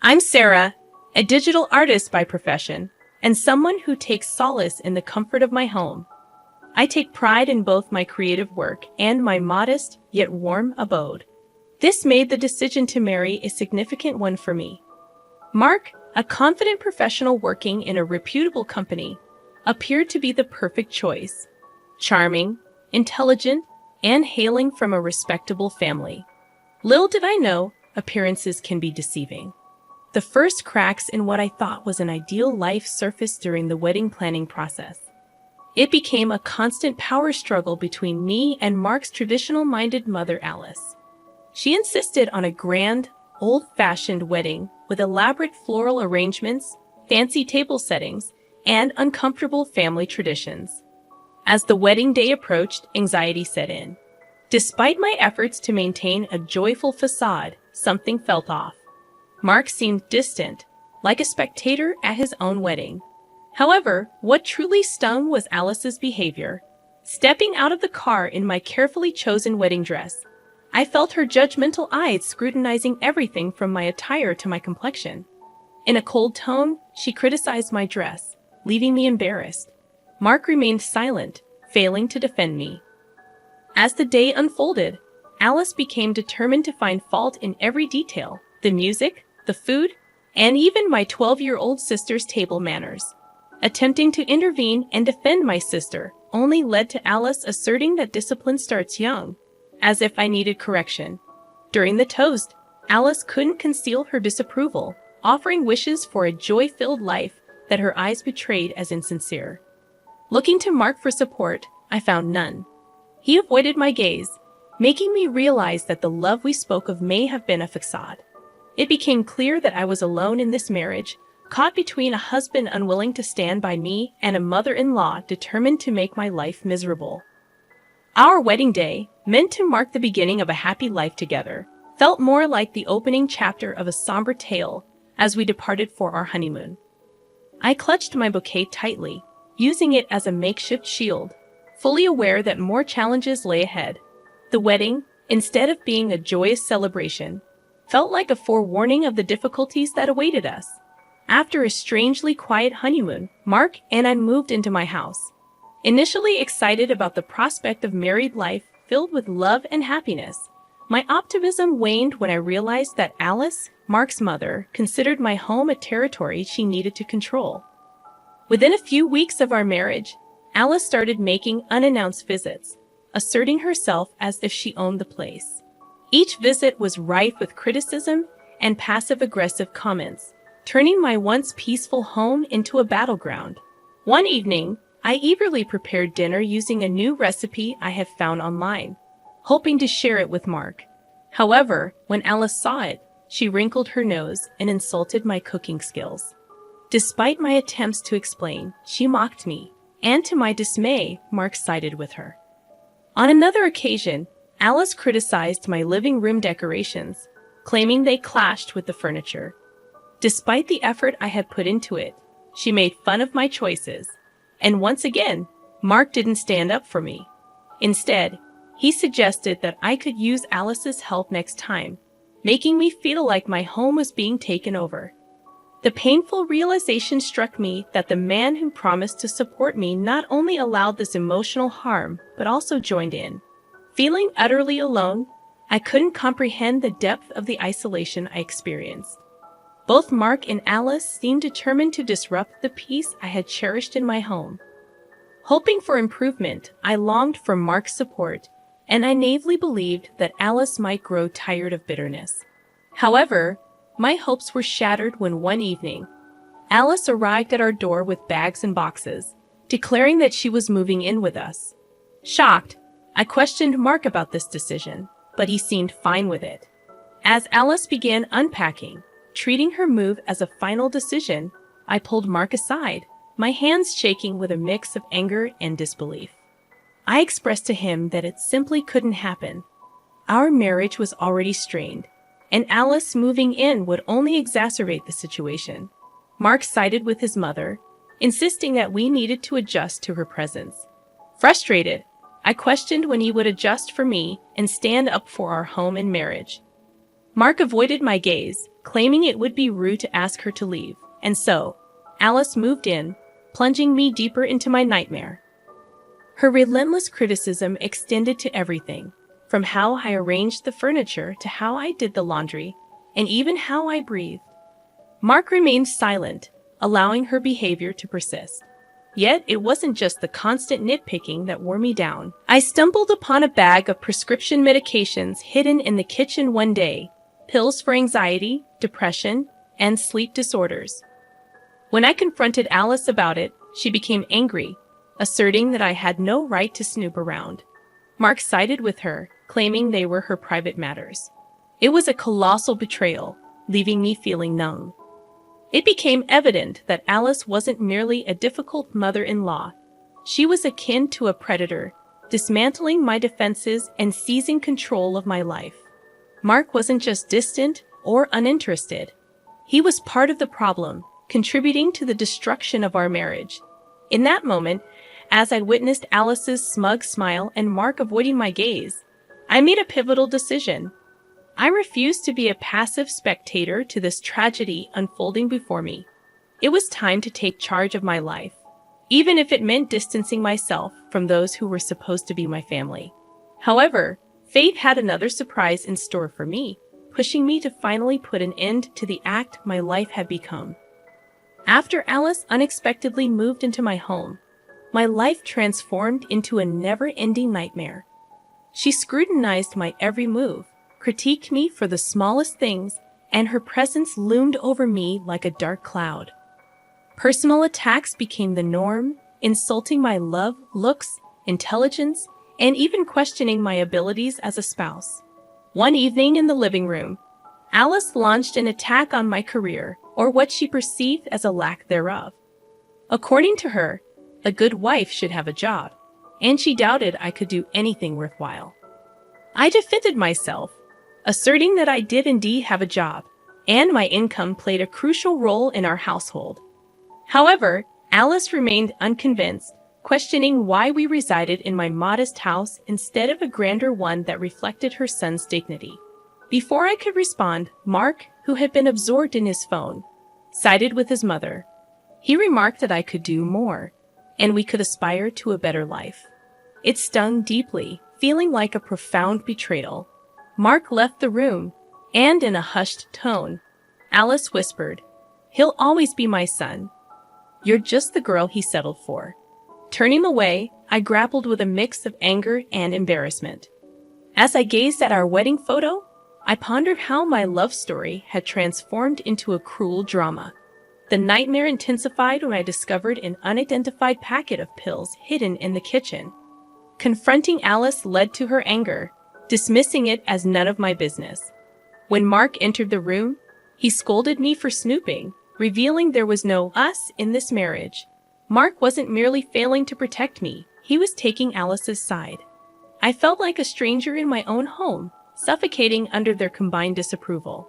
I'm Sarah, a digital artist by profession, and someone who takes solace in the comfort of my home. I take pride in both my creative work and my modest, yet warm abode. This made the decision to marry a significant one for me. Mark, a confident professional working in a reputable company, appeared to be the perfect choice. Charming, intelligent, and hailing from a respectable family. Little did I know, appearances can be deceiving. The first cracks in what I thought was an ideal life surfaced during the wedding planning process. It became a constant power struggle between me and Mark's traditional-minded mother, Alice. She insisted on a grand, old-fashioned wedding with elaborate floral arrangements, fancy table settings, and uncomfortable family traditions. As the wedding day approached, anxiety set in. Despite my efforts to maintain a joyful facade, something felt off. Mark seemed distant, like a spectator at his own wedding. However, what truly stung was Alice's behavior. Stepping out of the car in my carefully chosen wedding dress, I felt her judgmental eyes scrutinizing everything from my attire to my complexion. In a cold tone, she criticized my dress, leaving me embarrassed. Mark remained silent, failing to defend me. As the day unfolded, Alice became determined to find fault in every detail: the music, the food, and even my 12-year-old sister's table manners. Attempting to intervene and defend my sister only led to Alice asserting that discipline starts young, as if I needed correction. During the toast, Alice couldn't conceal her disapproval, offering wishes for a joy-filled life that her eyes betrayed as insincere. Looking to Mark for support, I found none. He avoided my gaze, making me realize that the love we spoke of may have been a facade. It became clear that I was alone in this marriage, caught between a husband unwilling to stand by me and a mother-in-law determined to make my life miserable. Our wedding day, meant to mark the beginning of a happy life together, felt more like the opening chapter of a somber tale as we departed for our honeymoon. I clutched my bouquet tightly, using it as a makeshift shield, fully aware that more challenges lay ahead. The wedding, instead of being a joyous celebration, felt like a forewarning of the difficulties that awaited us. After a strangely quiet honeymoon, Mark and I moved into my house. Initially excited about the prospect of married life filled with love and happiness, my optimism waned when I realized that Alice, Mark's mother, considered my home a territory she needed to control. Within a few weeks of our marriage, Alice started making unannounced visits, asserting herself as if she owned the place. Each visit was rife with criticism and passive-aggressive comments, turning my once peaceful home into a battleground. One evening, I eagerly prepared dinner using a new recipe I had found online, hoping to share it with Mark. However, when Alice saw it, she wrinkled her nose and insulted my cooking skills. Despite my attempts to explain, she mocked me, and to my dismay, Mark sided with her. On another occasion, Alice criticized my living room decorations, claiming they clashed with the furniture. Despite the effort I had put into it, she made fun of my choices, and once again, Mark didn't stand up for me. Instead, he suggested that I could use Alice's help next time, making me feel like my home was being taken over. The painful realization struck me that the man who promised to support me not only allowed this emotional harm, but also joined in. Feeling utterly alone, I couldn't comprehend the depth of the isolation I experienced. Both Mark and Alice seemed determined to disrupt the peace I had cherished in my home. Hoping for improvement, I longed for Mark's support, and I naively believed that Alice might grow tired of bitterness. However, my hopes were shattered when one evening, Alice arrived at our door with bags and boxes, declaring that she was moving in with us. Shocked, I questioned Mark about this decision, but he seemed fine with it. As Alice began unpacking, treating her move as a final decision, I pulled Mark aside, my hands shaking with a mix of anger and disbelief. I expressed to him that it simply couldn't happen. Our marriage was already strained, and Alice moving in would only exacerbate the situation. Mark sided with his mother, insisting that we needed to adjust to her presence. Frustrated, I questioned when he would adjust for me and stand up for our home and marriage. Mark avoided my gaze, claiming it would be rude to ask her to leave. And so, Alice moved in, plunging me deeper into my nightmare. Her relentless criticism extended to everything, from how I arranged the furniture to how I did the laundry, and even how I breathed. Mark remained silent, allowing her behavior to persist. Yet it wasn't just the constant nitpicking that wore me down. I stumbled upon a bag of prescription medications hidden in the kitchen one day, pills for anxiety, depression, and sleep disorders. When I confronted Alice about it, she became angry, asserting that I had no right to snoop around. Mark sided with her, claiming they were her private matters. It was a colossal betrayal, leaving me feeling numb. It became evident that Alice wasn't merely a difficult mother-in-law. She was akin to a predator, dismantling my defenses and seizing control of my life. Mark wasn't just distant or uninterested. He was part of the problem, contributing to the destruction of our marriage. In that moment, as I witnessed Alice's smug smile and Mark avoiding my gaze, I made a pivotal decision. I refused to be a passive spectator to this tragedy unfolding before me. It was time to take charge of my life, even if it meant distancing myself from those who were supposed to be my family. However, fate had another surprise in store for me, pushing me to finally put an end to the act my life had become. After Alice unexpectedly moved into my home, my life transformed into a never-ending nightmare. She scrutinized my every move, critiqued me for the smallest things, and her presence loomed over me like a dark cloud. Personal attacks became the norm, insulting my love, looks, intelligence, and even questioning my abilities as a spouse. One evening in the living room, Alice launched an attack on my career, or what she perceived as a lack thereof. According to her, a good wife should have a job, and she doubted I could do anything worthwhile. I defended myself, asserting that I did indeed have a job, and my income played a crucial role in our household. However, Alice remained unconvinced, questioning why we resided in my modest house instead of a grander one that reflected her son's dignity. Before I could respond, Mark, who had been absorbed in his phone, sided with his mother. He remarked that I could do more, and we could aspire to a better life. It stung deeply, feeling like a profound betrayal. Mark left the room, and in a hushed tone, Alice whispered, "He'll always be my son. You're just the girl he settled for." Turning away, I grappled with a mix of anger and embarrassment. As I gazed at our wedding photo, I pondered how my love story had transformed into a cruel drama. The nightmare intensified when I discovered an unidentified packet of pills hidden in the kitchen. Confronting Alice led to her anger, dismissing it as none of my business. When Mark entered the room, he scolded me for snooping, revealing there was no us in this marriage. Mark wasn't merely failing to protect me, he was taking Alice's side. I felt like a stranger in my own home, suffocating under their combined disapproval.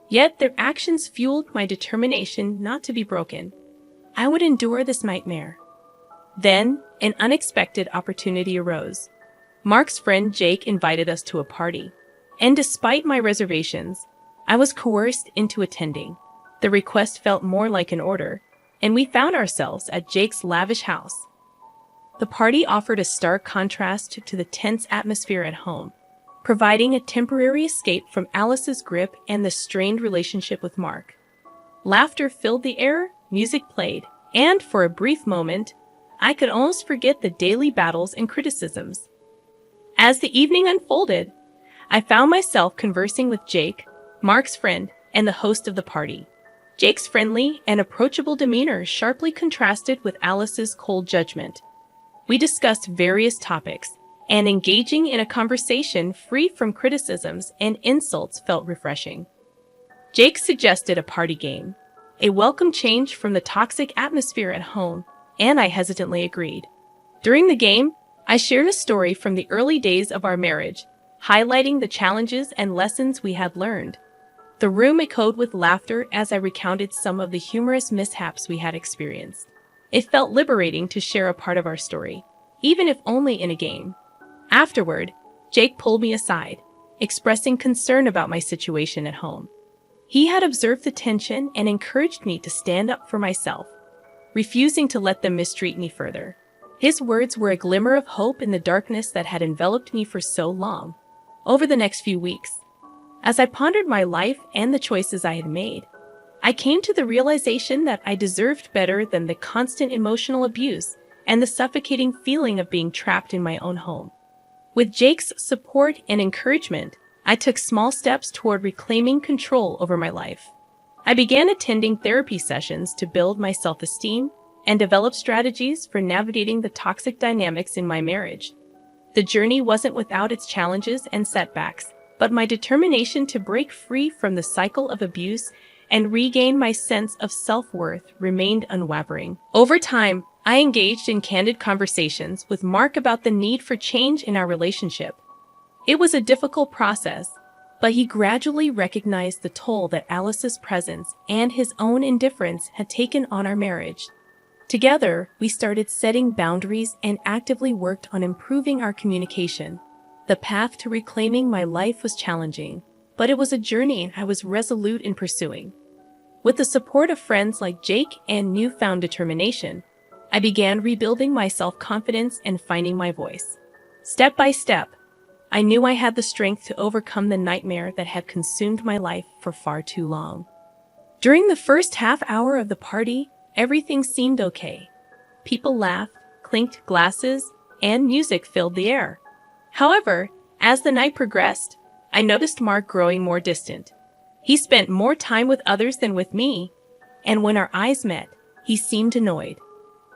Yet their actions fueled my determination not to be broken. I would endure this nightmare. Then, an unexpected opportunity arose. Mark's friend Jake invited us to a party, and despite my reservations, I was coerced into attending. The request felt more like an order, and we found ourselves at Jake's lavish house. The party offered a stark contrast to the tense atmosphere at home, providing a temporary escape from Alice's grip and the strained relationship with Mark. Laughter filled the air, music played, and for a brief moment, I could almost forget the daily battles and criticisms. As the evening unfolded, I found myself conversing with Jake, Mark's friend, and the host of the party. Jake's friendly and approachable demeanor sharply contrasted with Alice's cold judgment. We discussed various topics, and engaging in a conversation free from criticisms and insults felt refreshing. Jake suggested a party game, a welcome change from the toxic atmosphere at home, and I hesitantly agreed. During the game, I shared a story from the early days of our marriage, highlighting the challenges and lessons we had learned. The room echoed with laughter as I recounted some of the humorous mishaps we had experienced. It felt liberating to share a part of our story, even if only in a game. Afterward, Jake pulled me aside, expressing concern about my situation at home. He had observed the tension and encouraged me to stand up for myself, refusing to let them mistreat me further. His words were a glimmer of hope in the darkness that had enveloped me for so long. Over the next few weeks, as I pondered my life and the choices I had made, I came to the realization that I deserved better than the constant emotional abuse and the suffocating feeling of being trapped in my own home. With Jake's support and encouragement, I took small steps toward reclaiming control over my life. I began attending therapy sessions to build my self-esteem and develop strategies for navigating the toxic dynamics in my marriage. The journey wasn't without its challenges and setbacks, but my determination to break free from the cycle of abuse and regain my sense of self-worth remained unwavering. Over time, I engaged in candid conversations with Mark about the need for change in our relationship. It was a difficult process, but he gradually recognized the toll that Alice's presence and his own indifference had taken on our marriage. Together, we started setting boundaries and actively worked on improving our communication. The path to reclaiming my life was challenging, but it was a journey I was resolute in pursuing. With the support of friends like Jake and newfound determination, I began rebuilding my self-confidence and finding my voice. Step by step, I knew I had the strength to overcome the nightmare that had consumed my life for far too long. During the first half hour of the party, everything seemed okay. People laughed, clinked glasses, and music filled the air. However, as the night progressed, I noticed Mark growing more distant. He spent more time with others than with me, and when our eyes met, he seemed annoyed.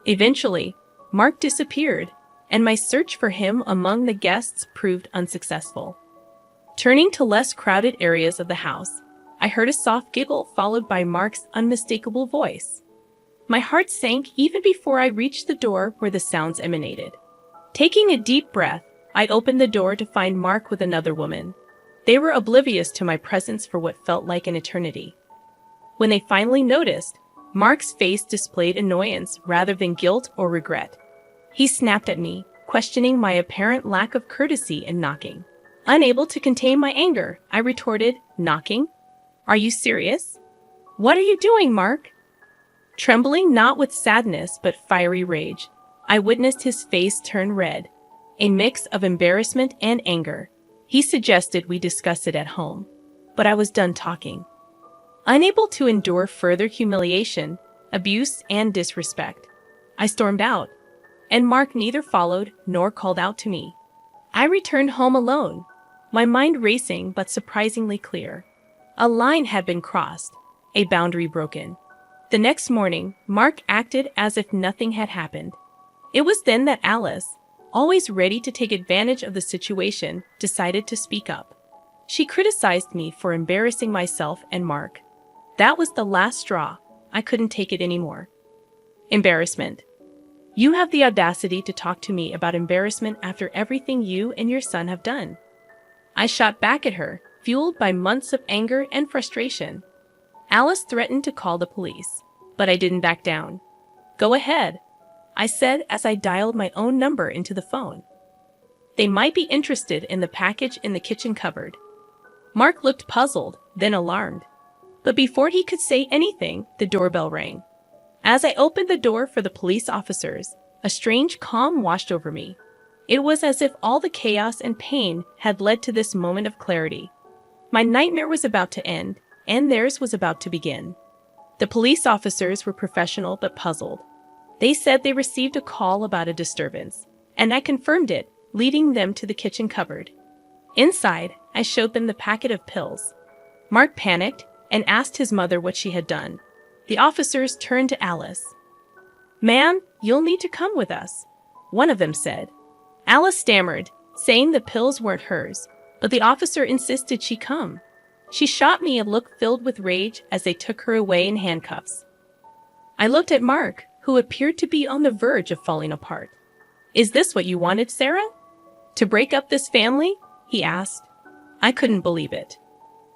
Eventually, Mark disappeared, and my search for him among the guests proved unsuccessful. Turning to less crowded areas of the house, I heard a soft giggle followed by Mark's unmistakable voice. My heart sank even before I reached the door where the sounds emanated. Taking a deep breath, I opened the door to find Mark with another woman. They were oblivious to my presence for what felt like an eternity. When they finally noticed, Mark's face displayed annoyance rather than guilt or regret. He snapped at me, questioning my apparent lack of courtesy and knocking. Unable to contain my anger, I retorted, "Knocking? Are you serious? What are you doing, Mark?" Trembling not with sadness but fiery rage, I witnessed his face turn red, a mix of embarrassment and anger. He suggested we discuss it at home, but I was done talking. Unable to endure further humiliation, abuse, and disrespect, I stormed out, and Mark neither followed nor called out to me. I returned home alone, my mind racing but surprisingly clear. A line had been crossed, a boundary broken. The next morning, Mark acted as if nothing had happened. It was then that Alice, always ready to take advantage of the situation, decided to speak up. She criticized me for embarrassing myself and Mark. That was the last straw. I couldn't take it anymore. Embarrassment. You have the audacity to talk to me about embarrassment after everything you and your son have done. I shot back at her, fueled by months of anger and frustration. Alice threatened to call the police, but I didn't back down. "Go ahead," I said as I dialed my own number into the phone. "They might be interested in the package in the kitchen cupboard." Mark looked puzzled, then alarmed. But before he could say anything, the doorbell rang. As I opened the door for the police officers, a strange calm washed over me. It was as if all the chaos and pain had led to this moment of clarity. My nightmare was about to end, and theirs was about to begin. The police officers were professional but puzzled. They said they received a call about a disturbance, and I confirmed it, leading them to the kitchen cupboard. Inside, I showed them the packet of pills. Mark panicked and asked his mother what she had done. The officers turned to Alice. "Ma'am, you'll need to come with us," one of them said. Alice stammered, saying the pills weren't hers, but the officer insisted she come. She shot me a look filled with rage as they took her away in handcuffs. I looked at Mark, who appeared to be on the verge of falling apart. "Is this what you wanted, Sarah? To break up this family?" he asked. I couldn't believe it.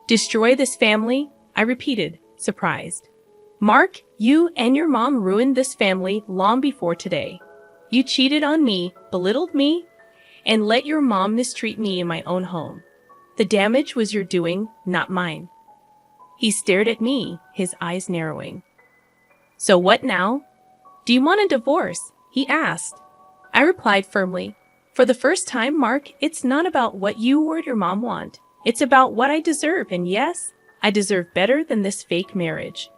"Destroy this family?" I repeated, surprised. "Mark, you and your mom ruined this family long before today. You cheated on me, belittled me, and let your mom mistreat me in my own home. The damage was your doing, not mine." He stared at me, his eyes narrowing. So what now? Do you want a divorce? He asked. I replied firmly. For the first time, Mark, it's not about what you or your mom want. It's about what I deserve, and yes, I deserve better than this fake marriage.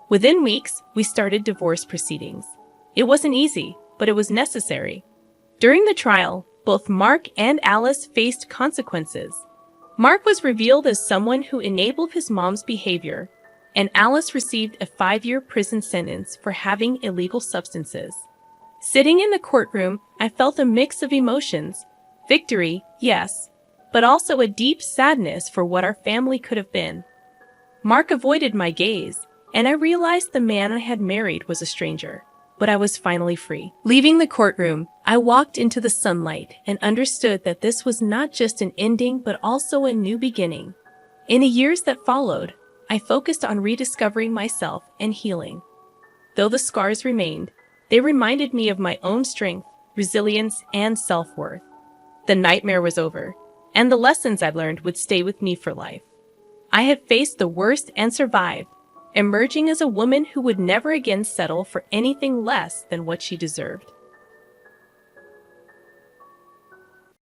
Within weeks, we started divorce proceedings. It wasn't easy, but it was necessary. During the trial, both Mark and Alice faced consequences. Mark was revealed as someone who enabled his mom's behavior, and Alice received a 5-year prison sentence for having illegal substances. Sitting in the courtroom, I felt a mix of emotions. Victory, yes, but also a deep sadness for what our family could have been. Mark avoided my gaze, and I realized the man I had married was a stranger. But I was finally free. Leaving the courtroom, I walked into the sunlight and understood that this was not just an ending but also a new beginning. In the years that followed, I focused on rediscovering myself and healing. Though the scars remained, they reminded me of my own strength, resilience, and self-worth. The nightmare was over, and the lessons I learned would stay with me for life. I had faced the worst and survived, emerging as a woman who would never again settle for anything less than what she deserved.